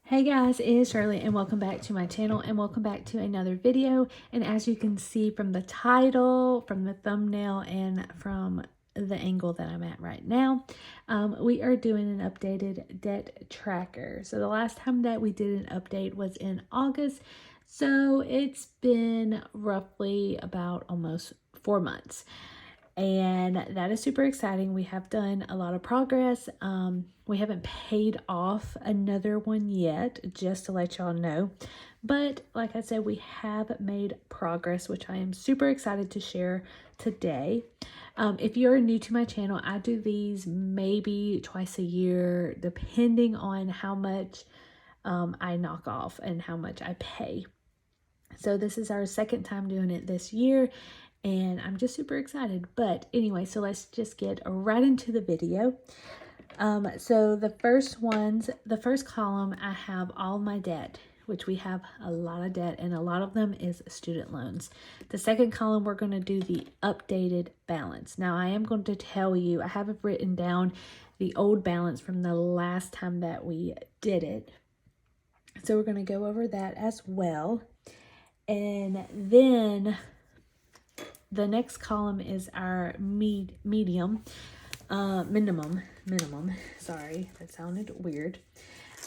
Hey guys, it is Shirley and welcome back to my channel and welcome back to another video. And as you can see from the title, from the thumbnail, and from the angle that I'm at right now, we are doing an updated debt tracker. So the last time that we did an update was in August. So it's been roughly about almost 4 months. And that is super exciting. We have done a lot of progress. We haven't paid off another one yet, just to let y'all know. But like I said, we have made progress, which I am super excited to share today. If you're new to my channel, I do these maybe twice a year, depending on how much I knock off and how much I pay. So this is our second time doing it this year, and I'm just super excited. But anyway, so let's just get right into the video. So the first column, I have all my debt, which we have a lot of debt, and a lot of them is student loans. The second column, we're going to do the updated balance. Now, I am going to tell you, I have written down the old balance from the last time that we did it. So we're going to go over that as well. And then the next column is our minimum. Sorry, that sounded weird.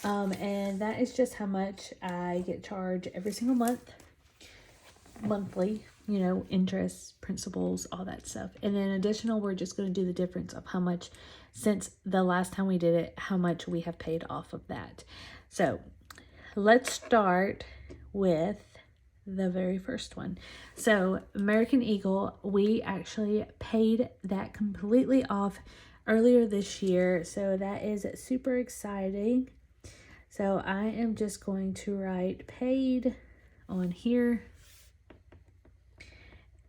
And that is just how much I get charged every single month, monthly, interest, principals, all that stuff. And then additional, we're just going to do the difference of how much, since the last time we did it, how much we have paid off of that. So let's start with the very first one. So American Eagle, we actually paid that completely off earlier this year. So that is super exciting. So I am just going to write paid on here.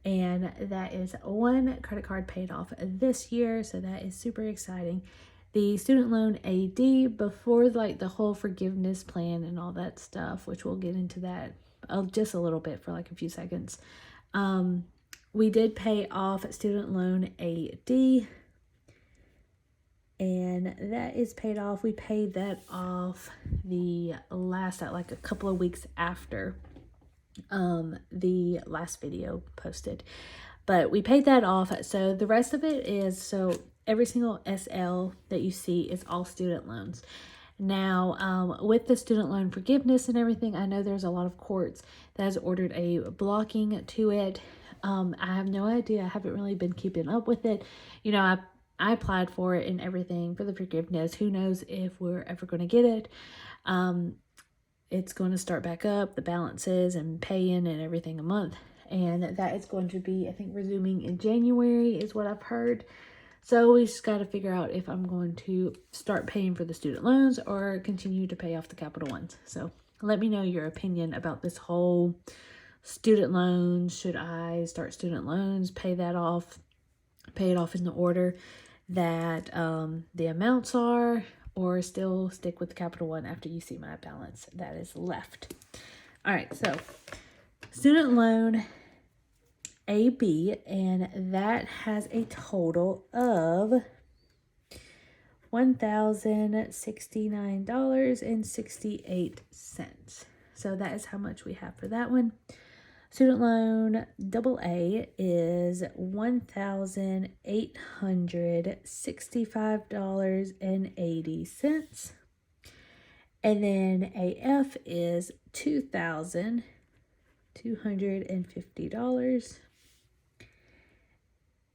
And that is one credit card paid off this year. So that is super exciting. The student loan AD, before like the whole forgiveness plan and all that stuff, which we'll get into that just a little bit for like a few seconds. We did pay off student loan AD, and that is paid off. We paid that off like a couple of weeks after the last video posted, but we paid that off. So the rest of it is, so every single SL that you see is all student loans. Now, with the student loan forgiveness and everything, I know there's a lot of courts that has ordered a blocking to it. I have no idea. I haven't really been keeping up with it. I applied for it and everything for the forgiveness. Who knows if we're ever going to get it. It's going to start back up, the balances and paying and everything a month. And that is going to be, I think, resuming in January is what I've heard. So we just got to figure out if I'm going to start paying for the student loans or continue to pay off the capital ones. So let me know your opinion about this whole student loans. Should I start student loans, pay that off, pay it off in the order that the amounts are, or still stick with the capital one after you see my balance that is left? All right, so student loan AB, and that has a total of $1,069.68. So that is how much we have for that one. Student loan AA is $1,865.80. And then AF is $2,250.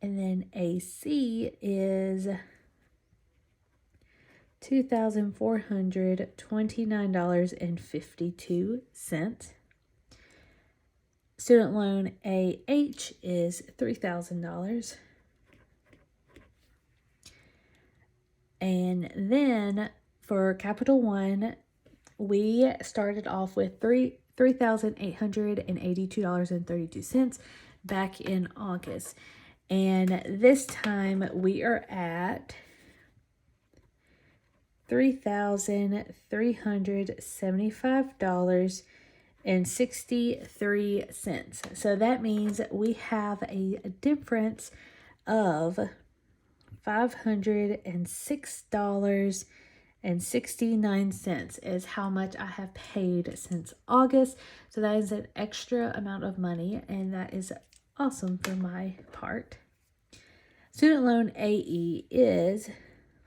And then AC is $2,429.52. Student loan AH is $3,000. And then for Capital One, we started off with $3,882.32 back in August. And this time we are at $3,375.63. So that means we have a difference of $506 $6.69 is how much I have paid since August. So that is an extra amount of money, and that is awesome for my part. Student loan AE is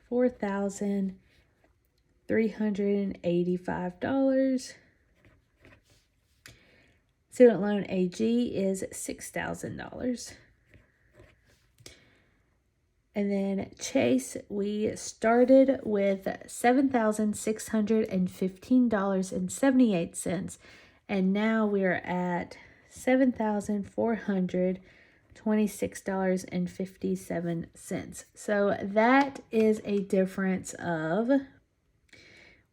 $4,385. Student loan AG is $6,000. And then Chase, we started with $7,615.78, and now we're at $7,426.57. So that is a difference of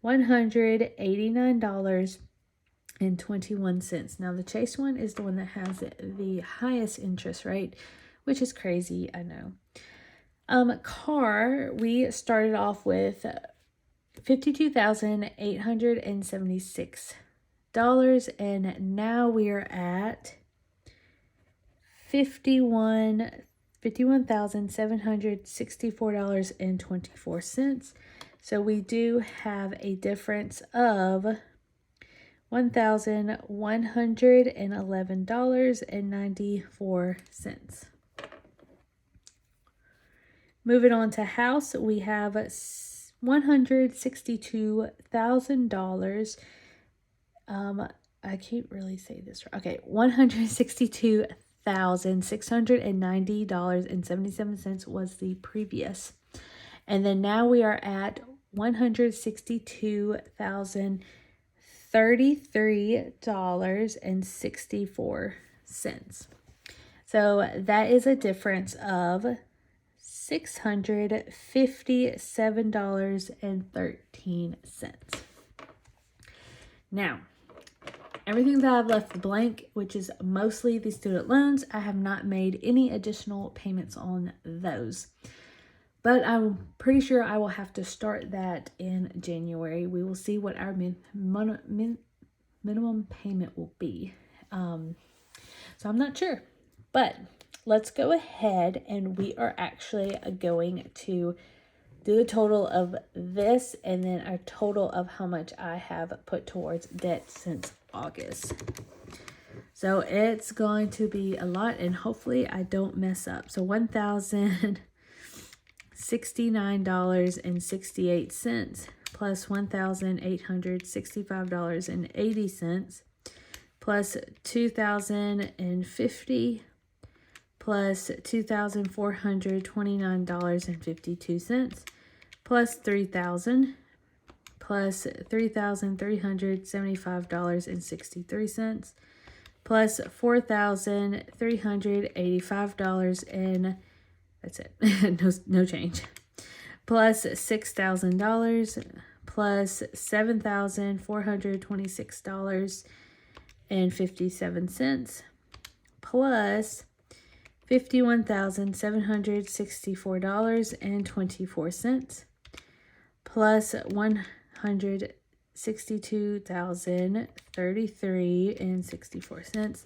$189.21. Now the Chase one is the one that has the highest interest rate, which is crazy, I know. Car, we started off with $52,876, and now we are at $51,764.24. So we do have a difference of $1,111.94. Moving on to house, we have $162,000. I can't really say this. Okay, $162,690.77 was the previous. And then now we are at $162,033.64. So that is a difference of $657.13. Now, everything that I've left blank, which is mostly the student loans, I have not made any additional payments on those. But I'm pretty sure I will have to start that in January. We will see what our minimum payment will be. So I'm not sure. But let's go ahead, and we are actually going to do the total of this and then a total of how much I have put towards debt since August. So it's going to be a lot, and hopefully I don't mess up. So $1,069.68 plus $1,865.80 plus $2,050 plus $2,429.52 plus $3,000 plus $3,375.63 plus $4,385 and that's it. no change. Plus $6,000 plus $7,426.57 plus $51,764.24 plus $162,033.64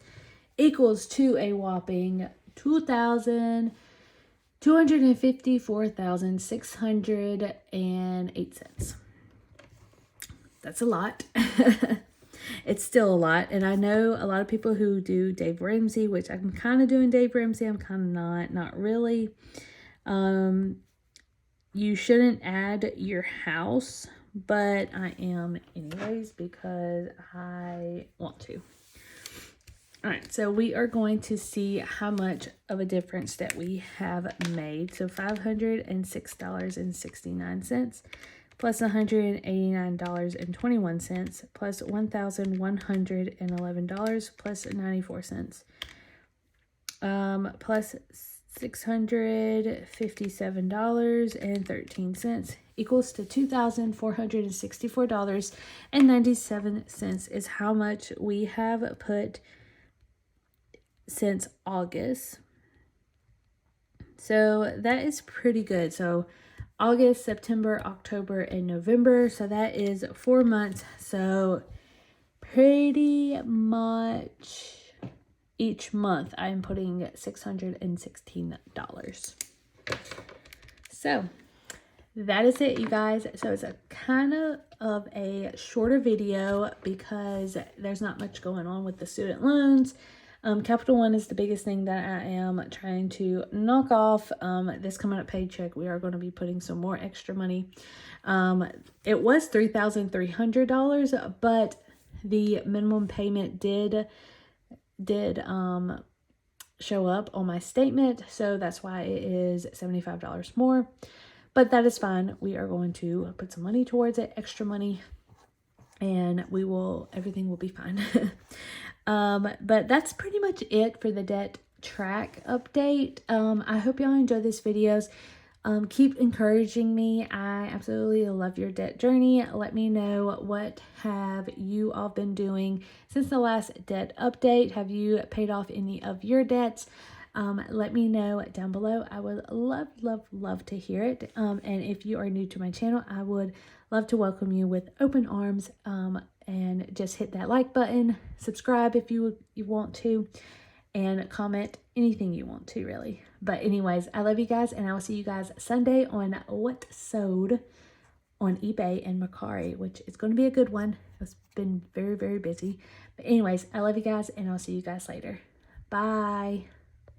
equals to a whopping $254,608. That's a lot. It's still a lot. And I know a lot of people who do Dave Ramsey, which I'm kind of doing Dave Ramsey. I'm kind of not really. You shouldn't add your house, but I am anyways because I want to. All right, so we are going to see how much of a difference that we have made. So $506.69 plus $189.21 plus $1,111 plus 94 cents plus $657.13 equals to $2,464.97 is how much we have put since August. So that is pretty good. So August, September, October, and November. So that is 4 months. So pretty much each month I'm putting $616. So that is it, you guys. So it's a kind of a shorter video because there's not much going on with the student loans. Capital One is the biggest thing that I am trying to knock off. This coming up paycheck, we are going to be putting some more extra money. It was $3,300, but the minimum payment did show up on my statement, so that's why it is $75 more. But that is fine. We are going to put some money towards it, extra money, and everything will be fine. But that's pretty much it for the debt track update. I hope y'all enjoy these videos. Keep encouraging me. I absolutely love your debt journey. Let me know, what have you all been doing since the last debt update? Have you paid off any of your debts? Let me know down below. I would love to hear it. And if you are new to my channel, I would love to welcome you with open arms. And just hit that like button, subscribe if you want to, and comment anything you want to, really. But anyways, I love you guys, and I will see you guys Sunday on What Sold on eBay and Mercari, which is going to be a good one. It's been very busy. But anyways, I love you guys, and I'll see you guys later. Bye.